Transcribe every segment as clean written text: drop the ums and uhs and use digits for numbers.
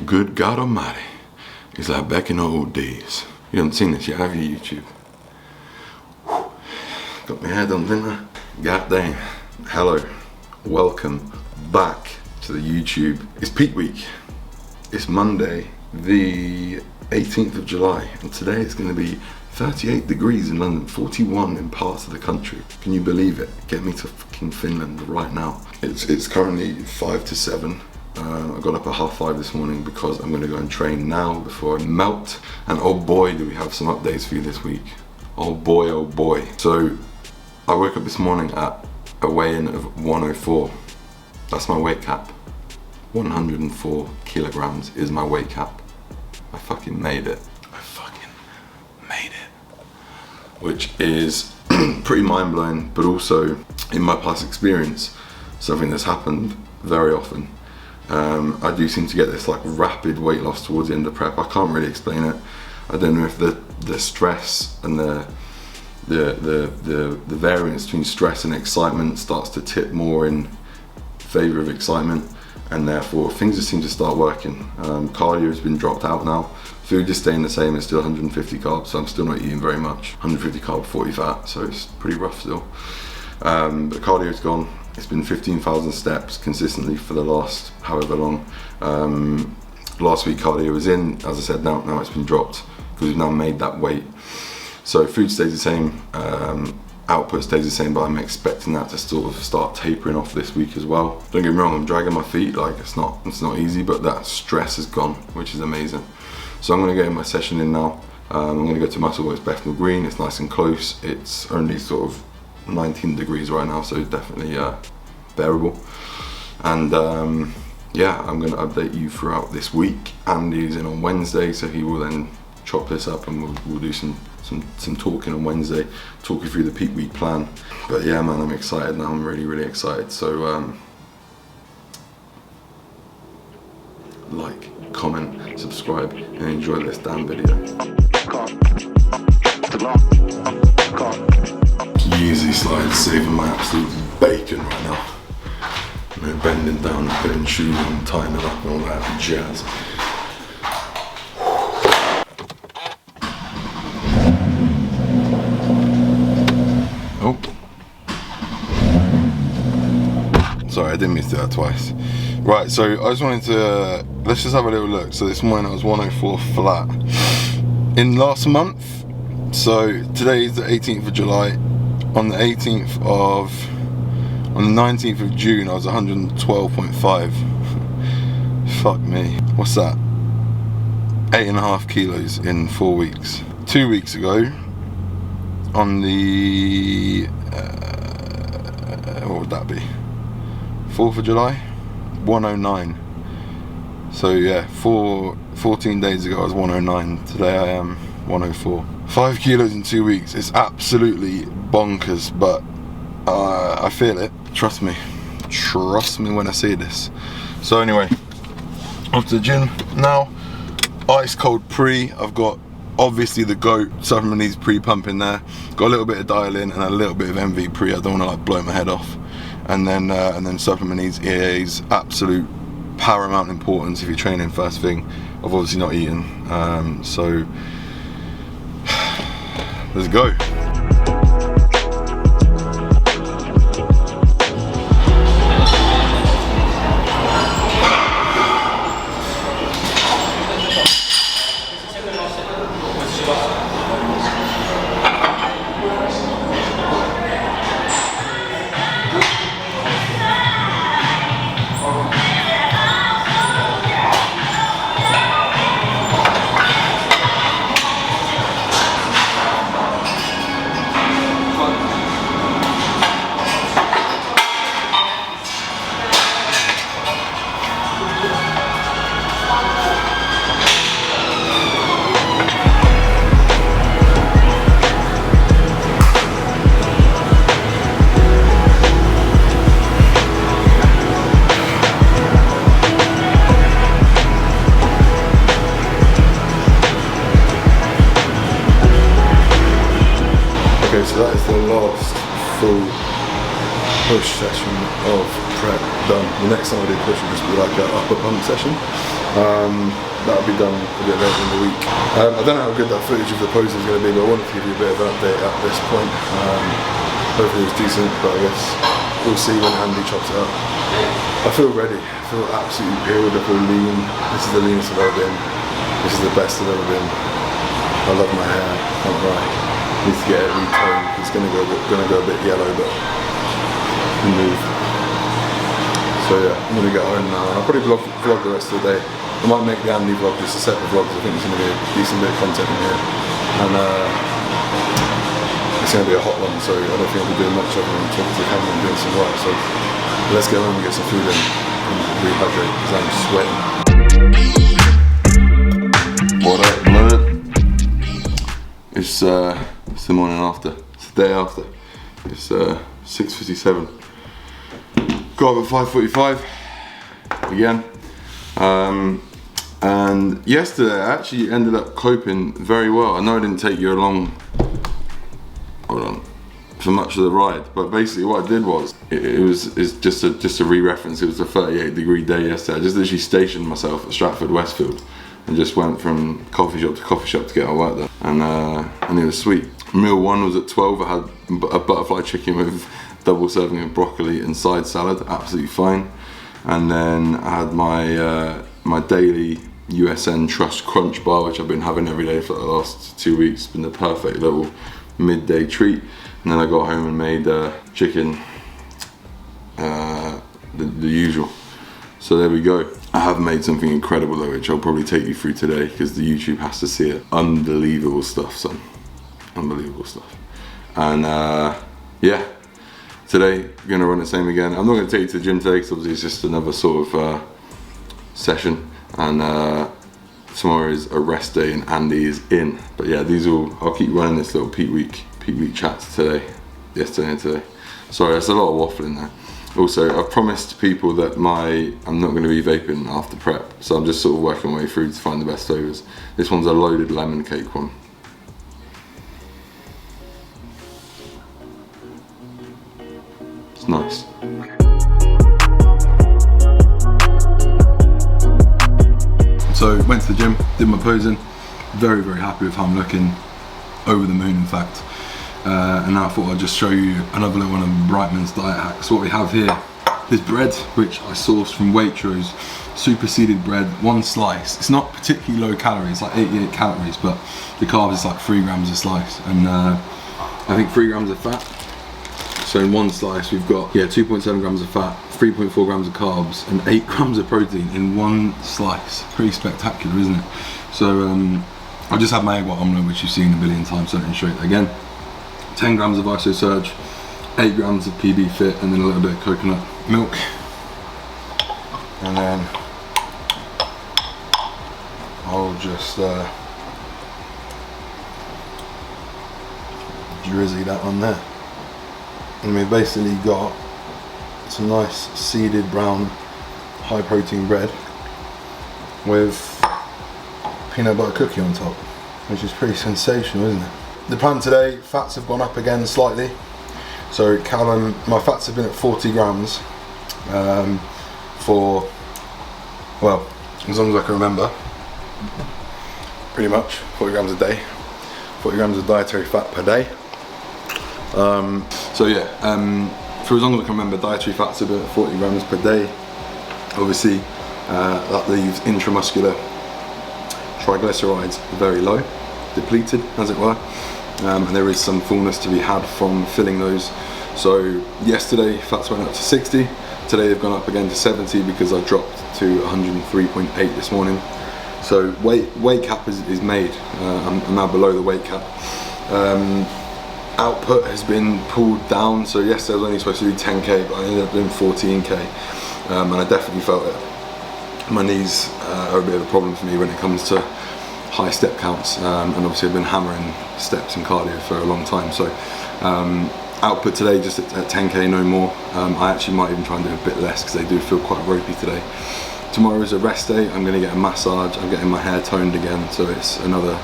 Good God Almighty. It's like back in the old days. You haven't seen this yet, have you, YouTube? Whew. Got my hair done, didn't I? God damn. Hello. Welcome back to the YouTube. It's peak week. It's Monday, the 18th of July, and today it's going to be 38 degrees in London, 41 in parts of the country. Can you believe it? Get me to fucking Finland right now. It's currently 5 to 7. I got up at 5:30 this morning because I'm going to go and train now before I melt. And oh boy, do we have some updates for you this week. Oh boy, oh boy. So I woke up this morning at a weigh-in of 104. That's my weight cap. 104 kilograms is my weight cap. I fucking made it. I fucking made it. Which is pretty mind-blowing, but also in my past experience, something that's happened very often. I do seem to get this like rapid weight loss towards the end of prep. I can't really explain it. I don't know if the stress and the variance between stress and excitement starts to tip more in favor of excitement, and therefore things just seem to start working. Cardio has been dropped out now. Food is staying the same. It's still 150 carbs, so I'm still not eating very much. 150 carb, 40 fat, so it's pretty rough still. But cardio's gone. It's been 15,000 steps consistently for the last however long. Last week cardio was in, as I said, now it's been dropped because we've now made that weight. So food stays the same, output stays the same, but I'm expecting that to sort of start tapering off this week as well. Don't get me wrong, I'm dragging my feet, like it's not easy, but that stress is gone, which is amazing. So I'm gonna get my session in now. I'm gonna go to Musselwhite's Bethnal Green. It's nice and close. It's only sort of 19 degrees right now, so definitely bearable. And yeah, I'm going to update you throughout this week. Andy's in on Wednesday, so he will then chop this up, and we'll do some talking on Wednesday, talk you through the peak week plan. But yeah, man, I'm excited now. I'm really excited. So like, comment, subscribe, and enjoy this damn video. Easy slide, saving my absolute bacon right now. You know, bending down, putting shoes on, tying it up and all that jazz. Oh. Sorry, I didn't mean to do that twice. Right, so I just wanted to, let's just have a little look. So this morning I was 104 flat. In last month, so today is the 18th of July. On the 19th of June, I was 112.5. Fuck me. What's that? 8.5 kilos in 4 weeks. 2 weeks ago, on the, what would that be? 4th of July? 109. So yeah, 14 days ago I was 109. Today I am 104. 5 kilos in 2 weeks. It's absolutely bonkers, but I feel it. Trust me when I say this. So anyway, off to the gym now. Ice cold pre. I've got obviously the GOAT supplement needs pre-pump in there. Got a little bit of dial in and a little bit of MV pre. I don't want to like blow my head off. And then supplement needs EAA's absolute paramount importance if you're training first thing. I've obviously not eaten, so let's go. Okay, so that is the last full push session of prep done. The next time I do push will just be like an upper pump session. That'll be done a bit later in the week. I don't know how good that footage of the pose is going to be, but I wanted to give you a bit of an update at this point. Hopefully it was decent, but I guess we'll see when Andy chops it up. I feel ready. I feel absolutely peeled. I feel lean. This is the leanest I've ever been. This is the best I've ever been. I love my hair. Can't lie. Needs to get it retoned. It's going to go a bit yellow, but move. So yeah, I'm going to get home now. I'll probably vlog the rest of the day. I might make the Andy vlog just a separate vlog because I think there's going to be a decent bit of content in here. And it's going to be a hot one, so I don't think I'll be doing much other than talking to the camera and doing some work. So let's get home and get some food in and rehydrate because I'm sweating. What up, blood? It's the morning after. It's the day after. It's 6:57. Got up at 5:45 again. And yesterday I actually ended up coping very well. I know I didn't take you along, for much of the ride, but basically what I did was, it's just a re-reference, it was a 38-degree day yesterday. I just literally stationed myself at Stratford Westfield and just went from coffee shop to coffee shop to get my work done. And it was sweet. Meal 1 was at 12, I had a butterfly chicken with double serving of broccoli and side salad, absolutely fine. And then I had my daily USN Trust Crunch bar, which I've been having every day for the last 2 weeks. It's been the perfect little midday treat. And then I got home and made chicken, the usual. So there we go. I have made something incredible though, which I'll probably take you through today because the YouTube has to see it. Unbelievable stuff, son. Unbelievable stuff. And yeah. Today, I'm going to run the same again. I'm not going to take you to the gym today because obviously it's just another sort of session. And tomorrow is a rest day and Andy is in. But yeah, I'll keep running this little peak week chats today, yesterday and today. Sorry, that's a lot of waffling there. Also, I've promised people that I'm not going to be vaping after prep. So I'm just sort of working my way through to find the best flavours. This one's a loaded lemon cake one. Nice. So went to the gym, did my posing, very happy with how I'm looking, over the moon in fact. And now I thought I'd just show you another little one of Brightman's diet hacks. What we have here is bread, which I sourced from Waitrose, superseded bread, 1 slice. It's not particularly low calorie, it's like 88 calories, but the carbs is like 3 grams a slice, and I think 3 grams of fat. So in 1 slice we've got 2.7 grams of fat, 3.4 grams of carbs and 8 grams of protein in 1 slice. Pretty spectacular, isn't it? So I just had my egg white omelette, which you've seen a billion times, so I didn't show it again. 10 grams of Iso Surge, 8 grams of PB Fit, and then a little bit of coconut milk. And then I'll just drizzy that on there. And we've basically got some nice seeded brown high protein bread with peanut butter cookie on top, which is pretty sensational, isn't it? The plan today, fats have gone up again slightly. So my fats have been at 40 grams for, well, as long as I can remember, pretty much 40 grams a day, 40 grams of dietary fat per day. So yeah, for as long as I can remember, dietary fats have been at 40 grams per day. Obviously, that leaves intramuscular triglycerides very low, depleted as it were, and there is some fullness to be had from filling those. So yesterday fats went up to 60, today they've gone up again to 70 because I dropped to 103.8 this morning. So weight cap is made. I'm now below the weight cap. Output has been pulled down, so yesterday I was only supposed to do 10k, but I ended up doing 14k, and I definitely felt it. My knees are a bit of a problem for me when it comes to high step counts, and obviously I've been hammering steps and cardio for a long time, so output today just at 10k, no more. I actually might even try and do a bit less because they do feel quite ropey today. Tomorrow is a rest day. I'm going to get a massage. I'm getting my hair toned again, so it's another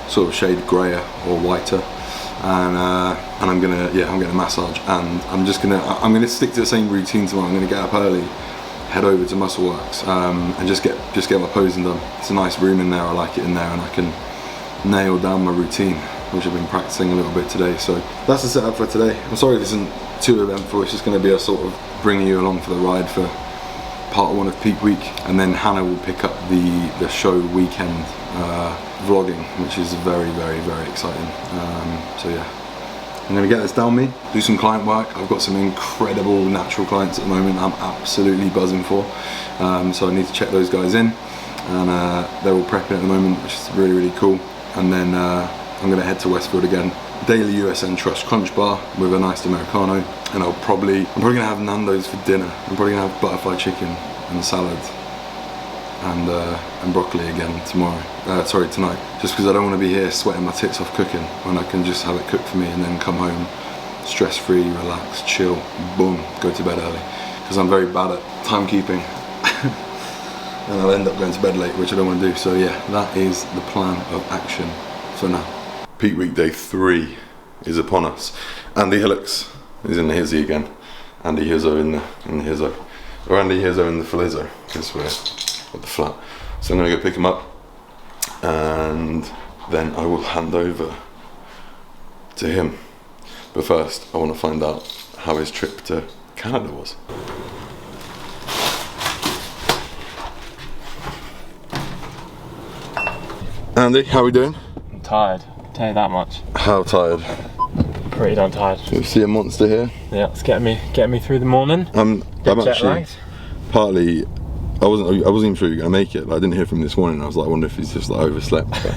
sort of shade grayer or whiter. and I'm getting a massage, and I'm gonna stick to the same routine tomorrow. I'm gonna get up early, head over to Muscle Works, and just get my posing done. It's a nice room in there. I like it in there, and I can nail down my routine, which I've been practicing a little bit today. So that's the setup for today. I'm sorry this isn't too eventful. It's just going to be a sort of bringing you along for the ride for part 1 of peak week, and then Hannah will pick up the show weekend vlogging, which is very exciting. So yeah, I'm going to get this down me, do some client work. I've got some incredible natural clients at the moment I'm absolutely buzzing for, so I need to check those guys in, and they're all prepping at the moment, which is really cool. And then I'm going to head to Westfield again. Daily USN Trust Crunch Bar with a nice Americano, and I'm probably going to have Nando's for dinner. I'm probably going to have butterfly chicken and salad and broccoli again tonight, just because I don't want to be here sweating my tits off cooking when I can just have it cooked for me and then come home stress free, relax, chill, boom, go to bed early, because I'm very bad at timekeeping and I'll end up going to bed late, which I don't want to do. So yeah, that is the plan of action for now. Peak week day 3 is upon us. Andy Hillocks is in the hizzy again. Andy Hizzo in the hizzo, or Andy Hizzo in the Filizzo, because we're at the flat. So I'm going to go pick him up, and then I will hand over to him. But first, I want to find out how his trip to Canada was. Andy, how are we doing? I'm tired, I'll tell you that much. How tired? Pretty darn tired. You see a monster here? Yeah, it's getting me through the morning. I'm actually partly. I wasn't even sure you were gonna make it. Like, I didn't hear from him this morning. I was like, I wonder if he's just like overslept. But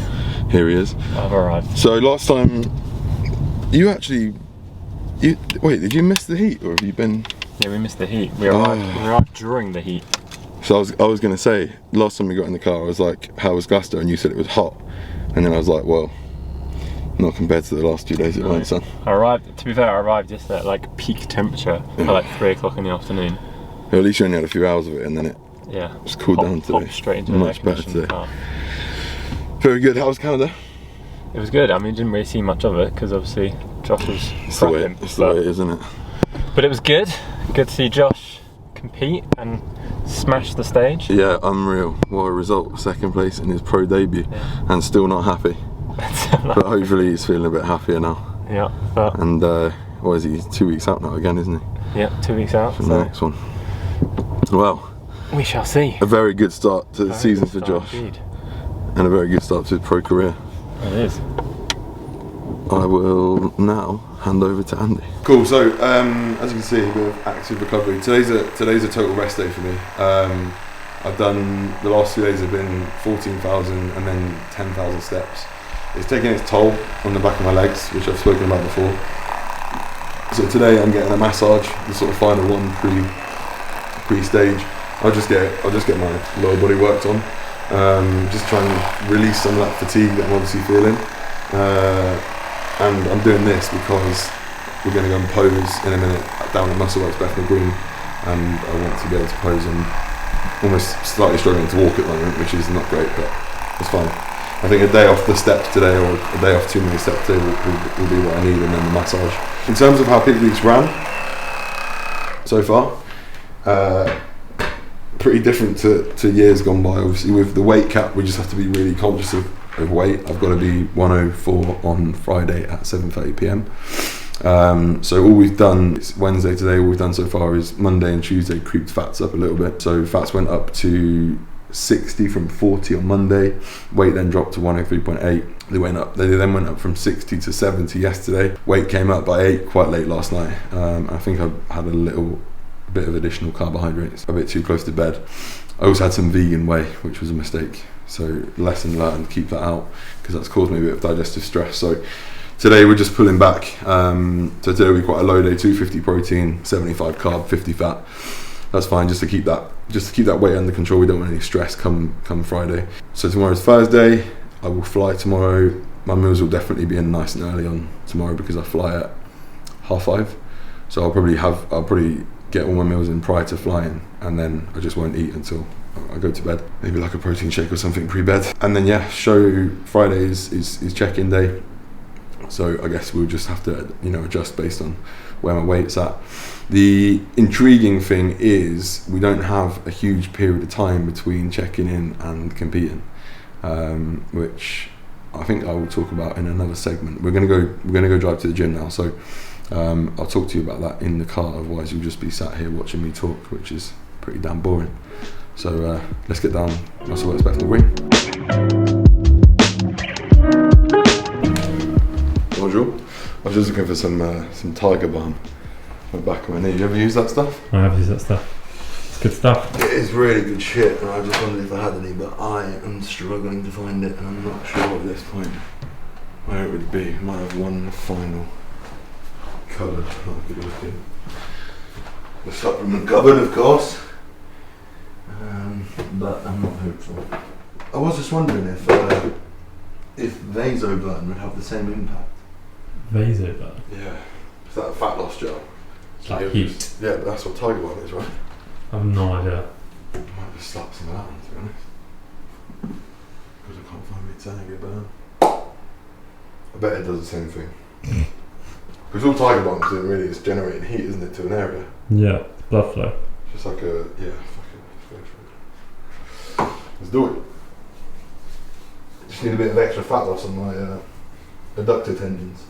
here he is. I've arrived. So last time, wait, did you miss the heat, or have you been? Yeah, we missed the heat. We arrived during the heat. So I was gonna say, last time we got in the car, I was like, how was Glasgow? And you said it was hot. And then I was like, well, not compared to the last 2 days it went, son. To be fair, I arrived just at like peak temperature at like 3 o'clock in the afternoon. Well, at least you only had a few hours of it, and then it just cooled down today. Straight into much better today. Very good. How was Canada? It was good. I mean, didn't really see much of it because obviously Josh was prepping. It's the way it is, isn't it? But it was good. Good to see Josh compete and smash the stage. Yeah, unreal. What a result. 2nd place in his pro debut, and still not happy. But hopefully he's feeling a bit happier now. Yeah. And what is he? He's 2 weeks out now again, isn't he? Yeah, 2 weeks out. For the next one. Well, we shall see. A very good start to the season for Josh. Indeed. And a very good start to his pro career. It is. I will now hand over to Andy. Cool. So as you can see, a bit of active recovery. Today's a total rest day for me. I've done, the last 2 days have been 14,000 and then 10,000 steps. It's taking its toll on the back of my legs, which I've spoken about before. So today I'm getting a massage, the sort of final one pre-stage. I'll just get my lower body worked on. Just try and release some of that fatigue that I'm obviously feeling. And I'm doing this because we're going to go and pose in a minute down at Muscle Works Bethnal Green, and I want to be able to pose. I'm almost slightly struggling to walk at the moment, which is not great, but it's fine. I think a day off the steps today, or a day off too many steps today, will be what I need, and then the massage. In terms of how peak weeks ran so far, pretty different to years gone by. Obviously with the weight cap, we just have to be really conscious of weight. I've got to be 104 on Friday at 7:30 p.m. So all we've done, it's Wednesday today, all we've done so far is Monday and Tuesday creeped fats up a little bit. So fats went up to 60 from 40 on Monday, weight then dropped to 103.8. They then went up from 60 to 70 yesterday. Weight came up by 8 quite late last night. I think I had a little bit of additional carbohydrates, a bit too close to bed. I also had some vegan whey, which was a mistake. So lesson learned, keep that out, because that's caused me a bit of digestive stress. So today we're just pulling back. So today will be quite a low day, 250 protein, 75 carb, 50 fat. That's fine, just to keep that weight under control. We don't want any stress come Friday. So tomorrow's Thursday. I will fly tomorrow. My meals will definitely be in nice and early on tomorrow because I fly at 5:30. So I'll probably get all my meals in prior to flying, and then I just won't eat until I go to bed. Maybe like a protein shake or something pre-bed. And then show Friday is check-in day. So I guess we'll just have to, adjust based on where my weight's at. The intriguing thing is we don't have a huge period of time between checking in and competing, which I think I will talk about in another segment. We're gonna go drive to the gym now, so I'll talk to you about that in the car. Otherwise, you'll just be sat here watching me talk, which is pretty damn boring. So let's get down. Muscle Works Bethnal Green. Bonjour. I was just looking for some Tiger Balm on the back of my knee. You ever use that stuff? I have used that stuff. It's good stuff. It is really good shit, and I just wondered if I had any, but I am struggling to find it, and I'm not sure at this point where it would be. I might have one final cupboard that I could look in. The supplement cupboard, of course. But I'm not hopeful. I was just wondering if Vasoburn would have the same impact. Vasoburn? Yeah. Is that a fat loss gel? It's like heat. Yeah, but that's what Tiger Balm is, right? I have no idea. I might just slap some of that on, to be honest. Because I can't find my Tiger Balm. I bet it does the same thing. Because all Tiger Balm's doing really is generating heat, isn't it, to an area? Yeah, blood flow. Just like a, yeah, fuck it, let's go for it. Let's do it. Just need a bit of extra fat loss on my adductor tendons.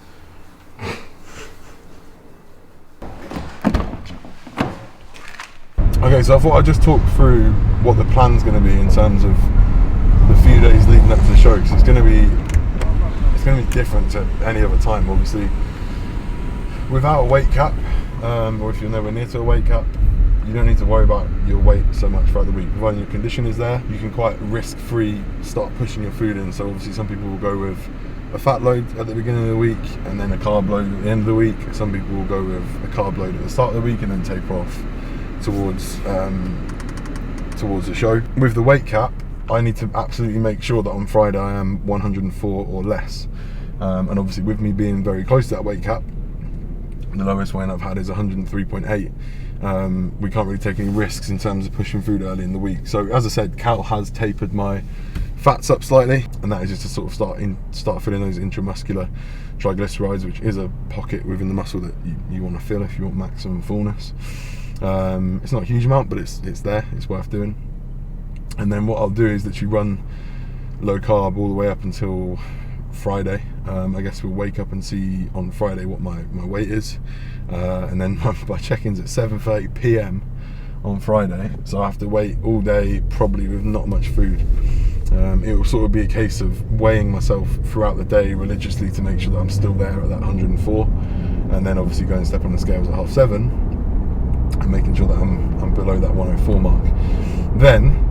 Okay, so I thought I'd just talk through what the plan's going to be in terms of the few days leading up to the show, because it's going to be different to any other time. Obviously, without a weight cap, or if you're nowhere near to a weight cap, you don't need to worry about your weight so much throughout the week. Providing your condition is there, you can quite risk-free start pushing your food in. So obviously some people will go with a fat load at the beginning of the week and then a carb load at the end of the week. Some people will go with a carb load at the start of the week and then taper off towards the show. With the weight cap, I need to absolutely make sure that on Friday I am 104 or less. And obviously with me being very close to that weight cap, the lowest weight I've had is 103.8. We can't really take any risks in terms of pushing food early in the week. So as I said, Cal has tapered my fats up slightly, and that is just to sort of start filling those intramuscular triglycerides, which is a pocket within the muscle that you want to fill if you want maximum fullness. It's not a huge amount, but it's there, it's worth doing. And then what I'll do is that you run low carb all the way up until Friday. I guess we'll wake up and see on Friday what my weight is, and then my check-in's at 7:30 p.m. on Friday, so I have to wait all day, probably with not much food. It will sort of be a case of weighing myself throughout the day religiously to make sure that I'm still there at that 104, and then obviously going and step on the scales at 7:30 and making sure that I'm below that 104 mark. Then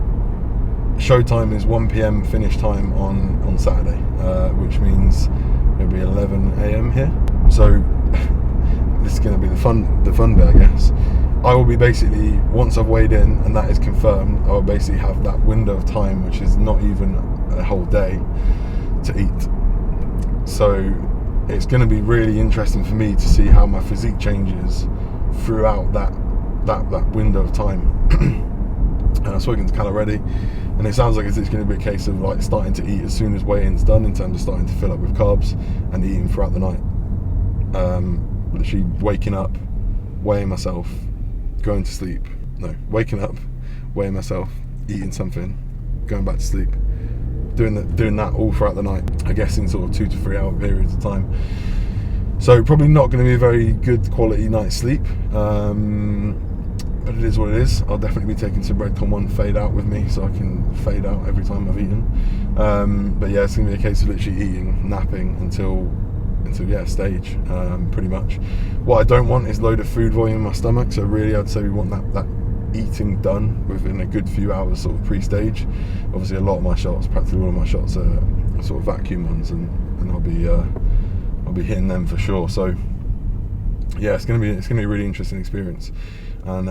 showtime is 1 p.m. finish time on Saturday, which means it'll be 11 a.m. here. So this is going to be the fun bit, I guess. I will be basically, once I've weighed in and that is confirmed, I will basically have that window of time, which is not even a whole day, to eat. So it's going to be really interesting for me to see how my physique changes throughout that window of time. And I've spoken to Cal already, and it sounds like it's going to be a case of like starting to eat as soon as weigh-in's done, in terms of starting to fill up with carbs and eating throughout the night. Literally waking up, weighing myself, going to sleep. No, waking up, weighing myself, eating something, going back to sleep. Doing that all throughout the night, I guess in sort of 2 to 3 hour periods of time. So probably not going to be a very good quality night's sleep. But it is what it is. I'll definitely be taking some Redcon 1 fade out with me, so I can fade out every time I've eaten. But yeah, it's going to be a case of literally eating, napping until stage, pretty much. What I don't want is load of food volume in my stomach, so really I'd say we want that eating done within a good few hours sort of pre-stage. Obviously a lot of my shots, practically all of my shots are sort of vacuum ones, and I'll be hitting them for sure. So yeah, it's gonna be a really interesting experience, and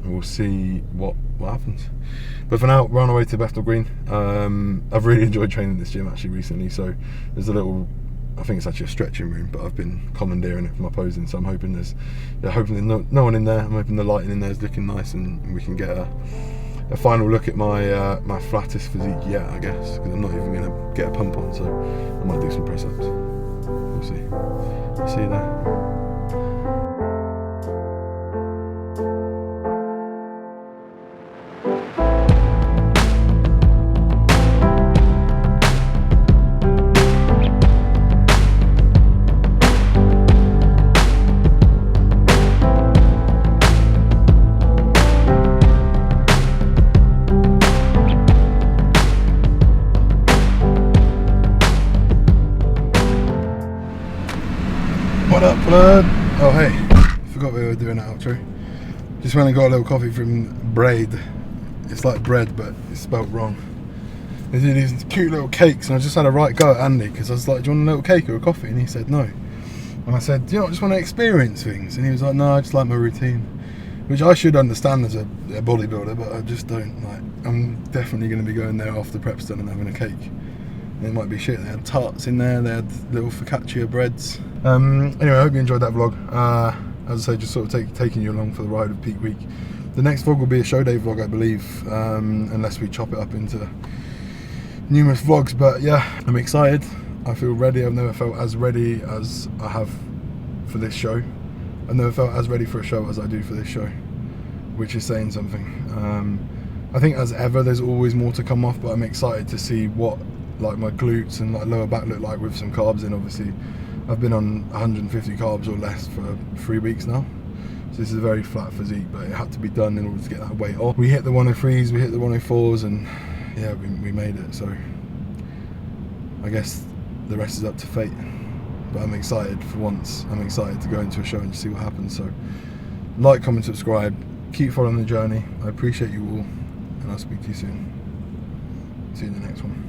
we'll see what happens. But for now, we're on our way to Bethnal Green. I've really enjoyed training this gym actually recently, so there's a little, I think it's actually a stretching room, but I've been commandeering it for my posing, so I'm hoping there's no one in there. I'm hoping the lighting in there is looking nice, and we can get a final look at my my flattest physique yet, I guess, because I'm not even going to get a pump on, so I might do some press-ups. We'll see. See you there. What up, blood? Oh hey, forgot we were doing an outro. Just went and got a little coffee from Braid. It's like bread, but it's spelt wrong. They do these cute little cakes, and I just had a right go at Andy because I was like, "Do you want a little cake or a coffee?" And he said no. And I said, "Do you know, I just want to experience things." And he was like, "No, I just like my routine," which I should understand as a bodybuilder, but I just don't. Like, I'm definitely going to be going there after prep's done and having a cake. It might be shit. They had tarts in there, they had little focaccia breads. Anyway, I hope you enjoyed that vlog. As I say, just sort of taking you along for the ride of peak week. The next vlog will be a show day vlog, I believe, unless we chop it up into numerous vlogs. But yeah, I'm excited. I feel ready. I've never felt as ready as I have for this show. I've never felt as ready for a show as I do for this show, which is saying something. I think as ever, there's always more to come off, but I'm excited to see what like my glutes and like lower back look like with some carbs in. Obviously I've been on 150 carbs or less for 3 weeks now, so this is a very flat physique, but it had to be done in order to get that weight off. We hit the 103s, we hit the 104s, and yeah, we made it. So I guess the rest is up to fate, but I'm excited for once. I'm excited to go into a show and see what happens. So like, comment, subscribe, keep following the journey. I appreciate you all, and I'll speak to you soon. See you in the next one.